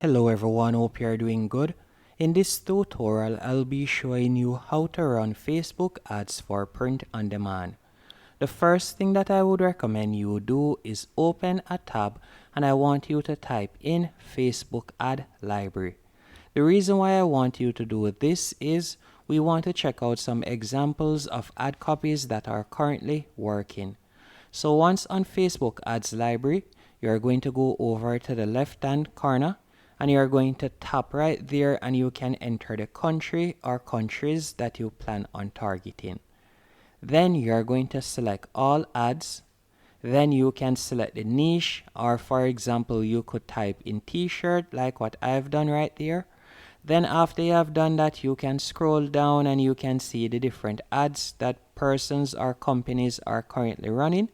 Hello everyone, hope you are doing good. In this tutorial, I'll be showing you how to run Facebook ads for print on demand. The first thing that I would recommend you do is open a tab and I want you to type in Facebook ad library. The reason why I want you to do this is we want to check out some examples of ad copies that are currently working. So once on Facebook ads library, you're going to go over to the left hand corner and you're going to tap right there and you can enter the country or countries that you plan on targeting. Then you're going to select all ads. Then you can select the niche, or for example you could type in t-shirt like what I've done right there. Then after you have done that, you can scroll down and you can see the different ads that persons or companies are currently running.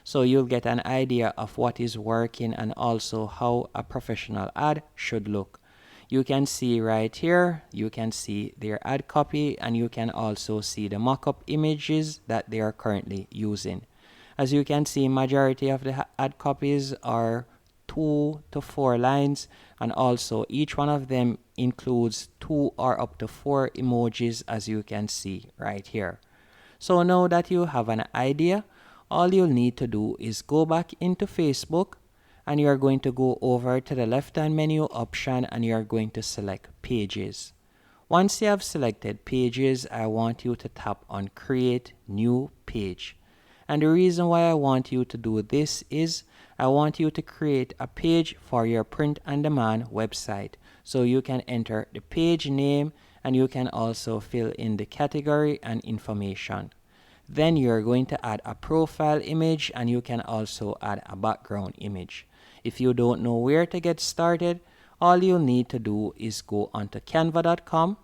So you'll get an idea of what is working and also how a professional ad should look. You can see right here, you can see their ad copy and you can also see the mock-up images that they are currently using. As you can see, majority of the ad copies are 2 to 4 lines, and also each one of them includes 2 or up to 4 emojis, as you can see right here. So now that you have an idea, all you'll need to do is go back into Facebook and you're going to go over to the left hand menu option and you're going to select pages. Once you have selected pages, I want you to tap on create new page. And the reason why I want you to do this is I want you to create a page for your print on demand website. So you can enter the page name and you can also fill in the category and information. Then you're going to add a profile image and you can also add a background image. If you don't know where to get started, all you'll need to do is go onto canva.com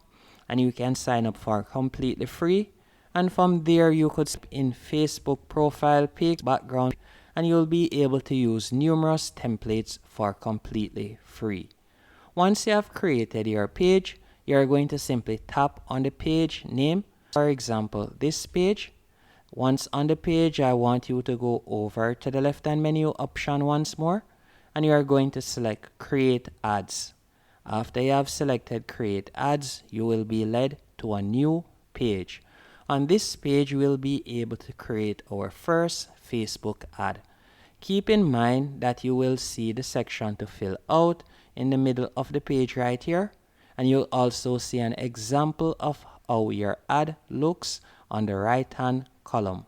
and you can sign up for completely free. And from there you could in Facebook profile pic, background, and you'll be able to use numerous templates for completely free. Once you have created your page, you're going to simply tap on the page name. For example, this page. Once on the page, I want you to go over to the left hand menu option once more and you are going to select create ads. After you have selected create ads, you will be led to a new page. On this page, we'll be able to create our first Facebook ad. Keep in mind that you will see the section to fill out in the middle of the page right here, and you'll also see an example of how your ad looks on the right hand column.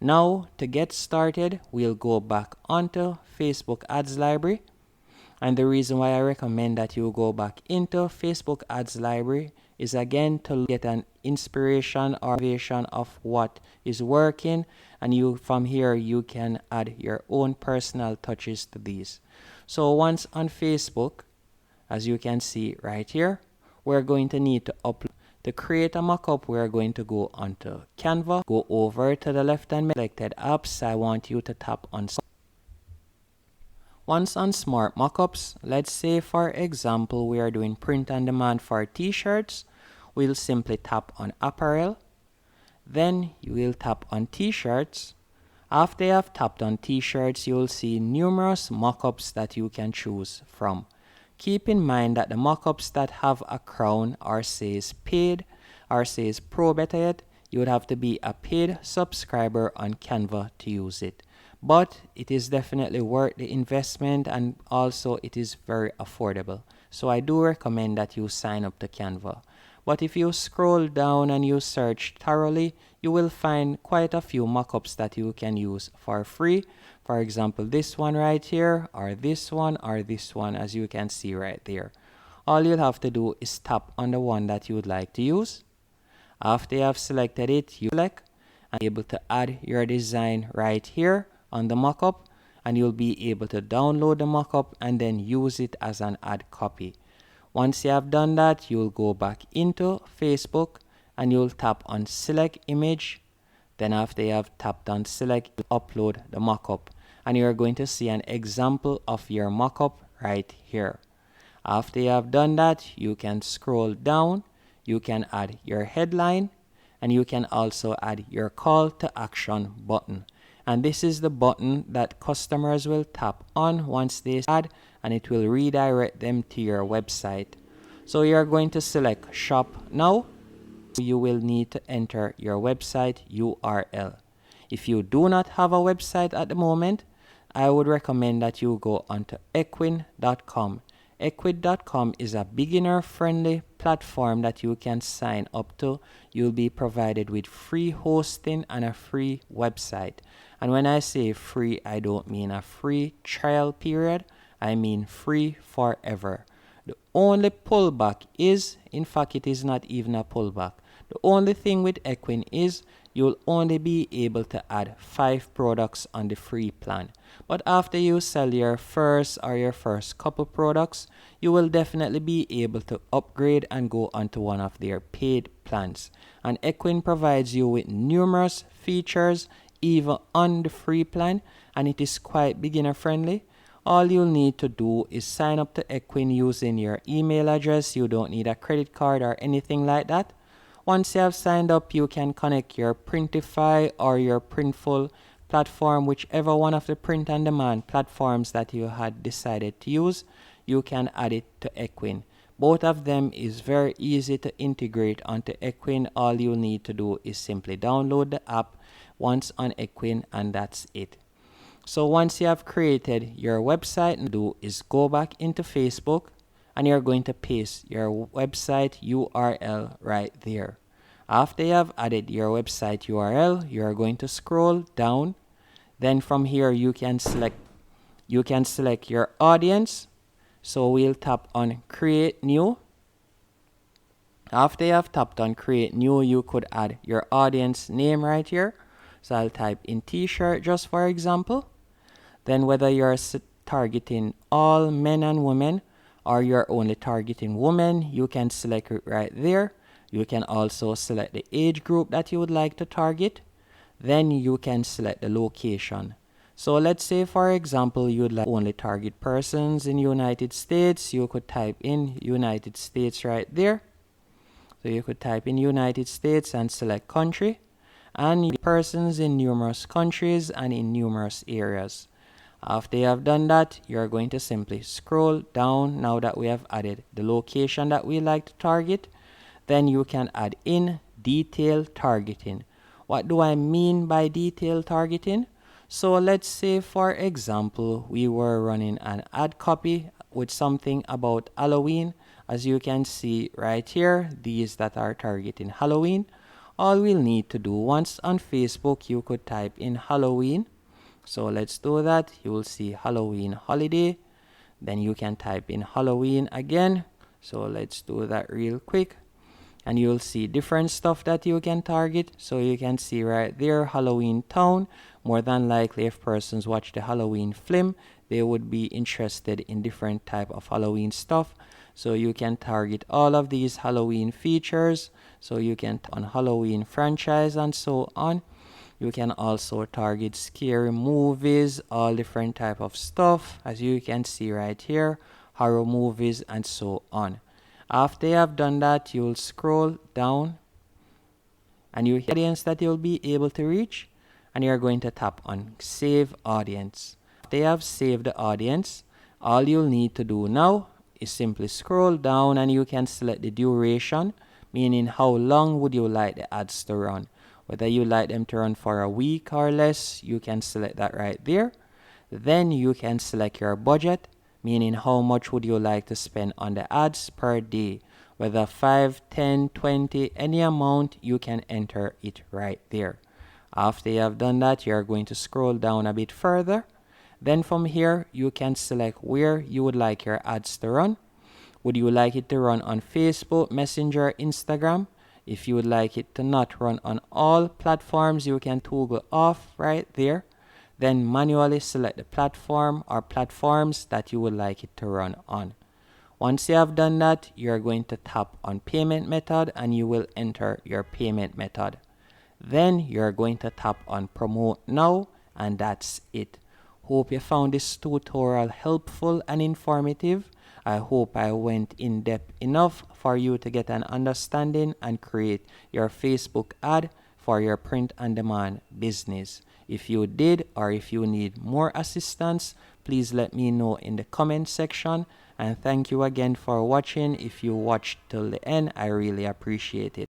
Now to get started, we'll go back onto Facebook ads library. And the reason why I recommend that you go back into Facebook ads library is again to get an inspiration or vision of what is working, and you from here you can add your own personal touches to these. So once on Facebook, as you can see right here, we're going to need to upload. To create a mockup, we're going to go onto Canva, go over to the left hand selected apps. I want you to tap on. Once on smart mockups, let's say for example we are doing print on demand for t-shirts, we'll simply tap on apparel. Then you will tap on t-shirts. After you have tapped on t-shirts, you'll see numerous mockups that you can choose from. Keep in mind that the mockups that have a crown or says paid or says pro, better yet, you would have to be a paid subscriber on Canva to use it. But it is definitely worth the investment and also it is very affordable. So I do recommend that you sign up to Canva. But if you scroll down and you search thoroughly, you will find quite a few mockups that you can use for free. For example, this one right here, or this one, as you can see right there. All you'll have to do is tap on the one that you would like to use. After you have selected it, you select and be able to add your design right here on the mockup, and you'll be able to download the mockup and then use it as an ad copy. Once you have done that, you'll go back into Facebook and you'll tap on select image. Then after you have tapped on select, upload the mockup and you're going to see an example of your mockup right here. After you have done that, you can scroll down, you can add your headline and you can also add your call to action button. And this is the button that customers will tap on once they add, and it will redirect them to your website. So you're going to select shop now. You will need to enter your website URL. If you do not have a website at the moment, I would recommend that you go onto Ecom.com. Ecom.com is a beginner-friendly platform that you can sign up to. You'll be provided with free hosting and a free website. And when I say free, I don't mean a free trial period. I mean free forever. The only pullback is, in fact, it is not even a pullback. The only thing with Ecom is you'll only be able to add 5 products on the free plan. But after you sell your first couple products, you will definitely be able to upgrade and go onto one of their paid plans. And Ecom provides you with numerous features even on the free plan, and it is quite beginner friendly. All you'll need to do is sign up to Ecom using your email address. You don't need a credit card or anything like that. Once you have signed up, you can connect your Printify or your Printful platform, whichever one of the print-on-demand platforms that you had decided to use. You can add it to Ecom. Both of them is very easy to integrate onto Ecom. All you need to do is simply download the app once on Ecom, and that's it. So once you have created your website, do is go back into Facebook, and you're going to paste your website URL right there. After you have added your website URL, you're going to scroll down. Then from here you can select your audience. So we'll tap on create new. After you have tapped on create new, you could add your audience name right here. So I'll type in t-shirt just for example. Then whether you're targeting all men and women or you're only targeting women, you can select it right there. You can also select the age group that you would like to target. Then you can select the location. So let's say for example you'd like only target persons in United States. You could type in United States right there. So you could type in United States and select country, and persons in numerous countries and in numerous areas. After you have done that, you're going to simply scroll down. Now that we have added the location that we like to target, then you can add in detailed targeting. What do I mean by detailed targeting? So let's say for example we were running an ad copy with something about Halloween. As you can see right here, these that are targeting Halloween. All we'll need to do, once on Facebook you could type in Halloween. So let's do that. You will see Halloween holiday. Then you can type in Halloween again. So let's do that real quick. And you'll see different stuff that you can target. So you can see right there, Halloween town. More than likely, if persons watch the Halloween film, they would be interested in different type of Halloween stuff. So you can target all of these Halloween features. So you can on Halloween franchise and so on. You can also target scary movies, all different type of stuff, as you can see right here, horror movies and so on. After you have done that, you'll scroll down and you hear the audience that you'll be able to reach, and you're going to tap on save audience. After you have saved the audience, all you'll need to do now is simply scroll down and you can select the duration, meaning how long would you like the ads to run. Whether you like them to run for a week or less, you can select that right there. Then you can select your budget, meaning how much would you like to spend on the ads per day. Whether 5, 10, 20, any amount, you can enter it right there. After you have done that, you're going to scroll down a bit further. Then from here, you can select where you would like your ads to run. Would you like it to run on Facebook, Messenger, Instagram? If you would like it to not run on all platforms, you can toggle off right there. Then manually select the platform or platforms that you would like it to run on. Once you have done that, you're going to tap on payment method and you will enter your payment method. Then you're going to tap on promote now, and that's it. Hope you found this tutorial helpful and informative. I hope I went in depth enough for you to get an understanding and create your Facebook ad for your print on demand business. If you did, or if you need more assistance, please let me know in the comment section. And thank you again for watching. If you watched till the end, I really appreciate it.